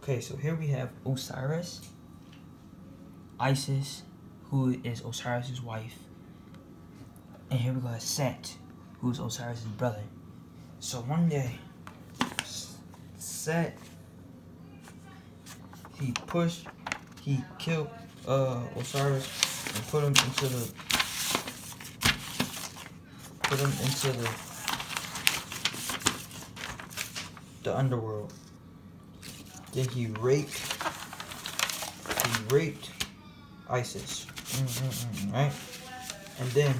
Okay, so here we have Osiris, Isis, who is Osiris's wife, and here we got Set, who's Osiris's brother. So one day, Set, he killed Osiris and put him into the underworld. Then he raped Isis, right? And then,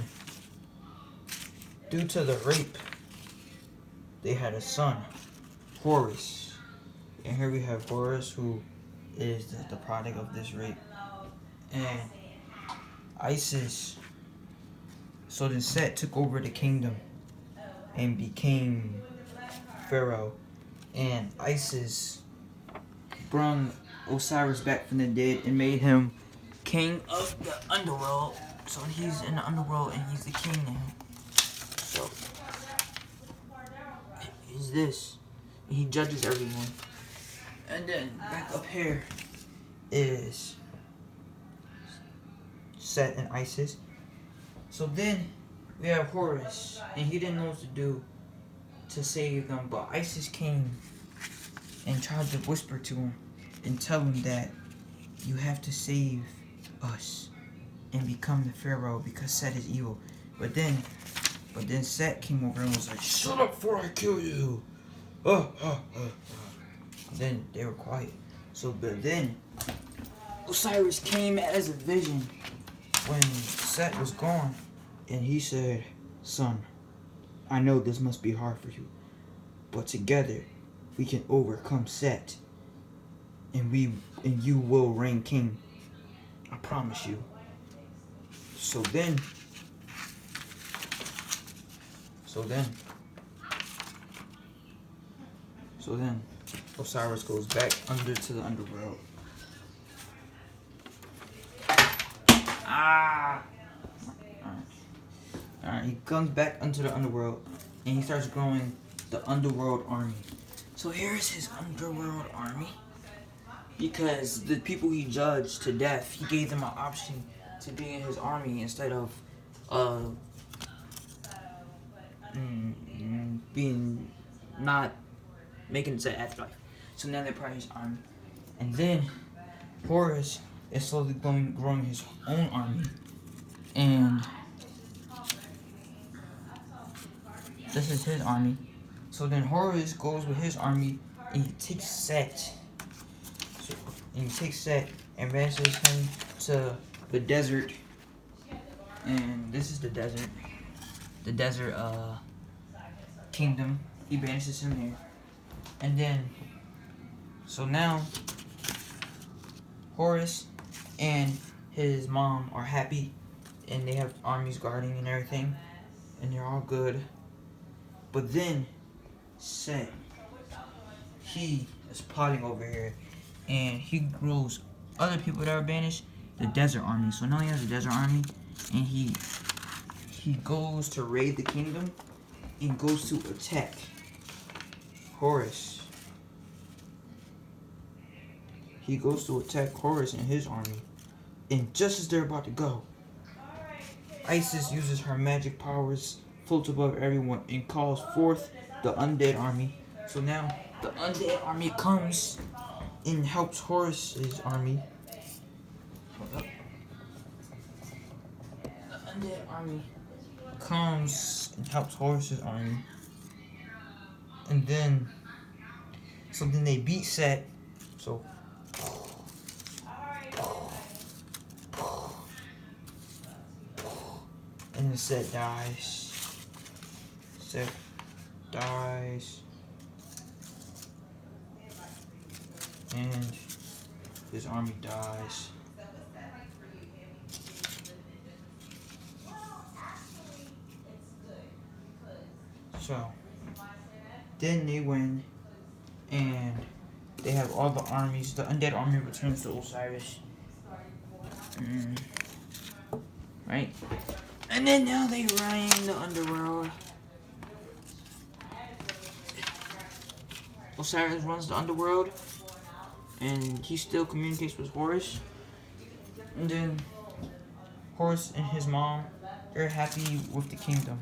due to the rape, they had a son, Horus. And here we have Horus, who is the product of this rape. And Isis, so then Set took over the kingdom and became Pharaoh. And Isis brought Osiris back from the dead and made him king of the underworld. So he's in the underworld and he's the king now. So he's this. He judges everyone. And then back up here is Set and Isis. So then we have Horus, and he didn't know what to do to save them, but Isis came and tried to whisper to him and tell him that you have to save us and become the Pharaoh because Set is evil. But then Set came over and was like, "Shut up before I kill you." Then they were quiet. So, but then Osiris came as a vision when Set was gone, and he said, "Son, I know this must be hard for you, but together we can overcome Set, and you will reign king. I promise you." So then Osiris goes back to the underworld. Alright, he comes back into the underworld and he starts growing the underworld army. So here's his underworld army. Because the people he judged to death, he gave them an option to be in his army instead of being not making it to afterlife. So now they're part of his army. And then Horus is slowly growing his own army. And this is his army. So then Horus goes with his army and he takes Set. And banishes him to the desert. And this is the desert. The desert kingdom. He banishes him there. And then, so now Horus and his mom are happy and they have armies guarding and everything. And they're all good. But then Set, he is plotting over here. And he grows other people that are banished, the desert army. So now he has a desert army, and he goes to raid the kingdom and goes to attack Horus. He goes to attack Horus and his army. And just as they're about to go, Isis uses her magic powers, floats above everyone, and calls forth the undead army. So now the undead army comes and helps Horus's army. The undead army comes and helps Horus's army. And then they beat Set. So and then Set dies. Set dies. And his army dies. So then they win, and they have all the armies. The undead army returns to Osiris. Right? And then now they reign the underworld. Osiris runs the underworld. and he still communicates with Horus. And then Horus and his mom, they're happy with the kingdom.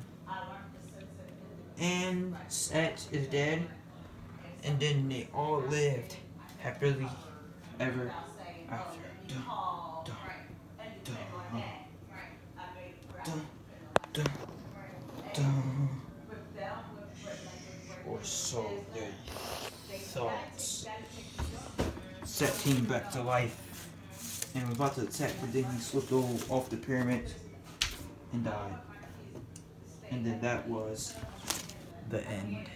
And Set is dead, and then they all lived happily ever after. Dun, dun, dun, dun, dun, dun. Or so they thought. Set came back to life and was about to attack, but then he slipped off the pyramid and died. And then that was the end.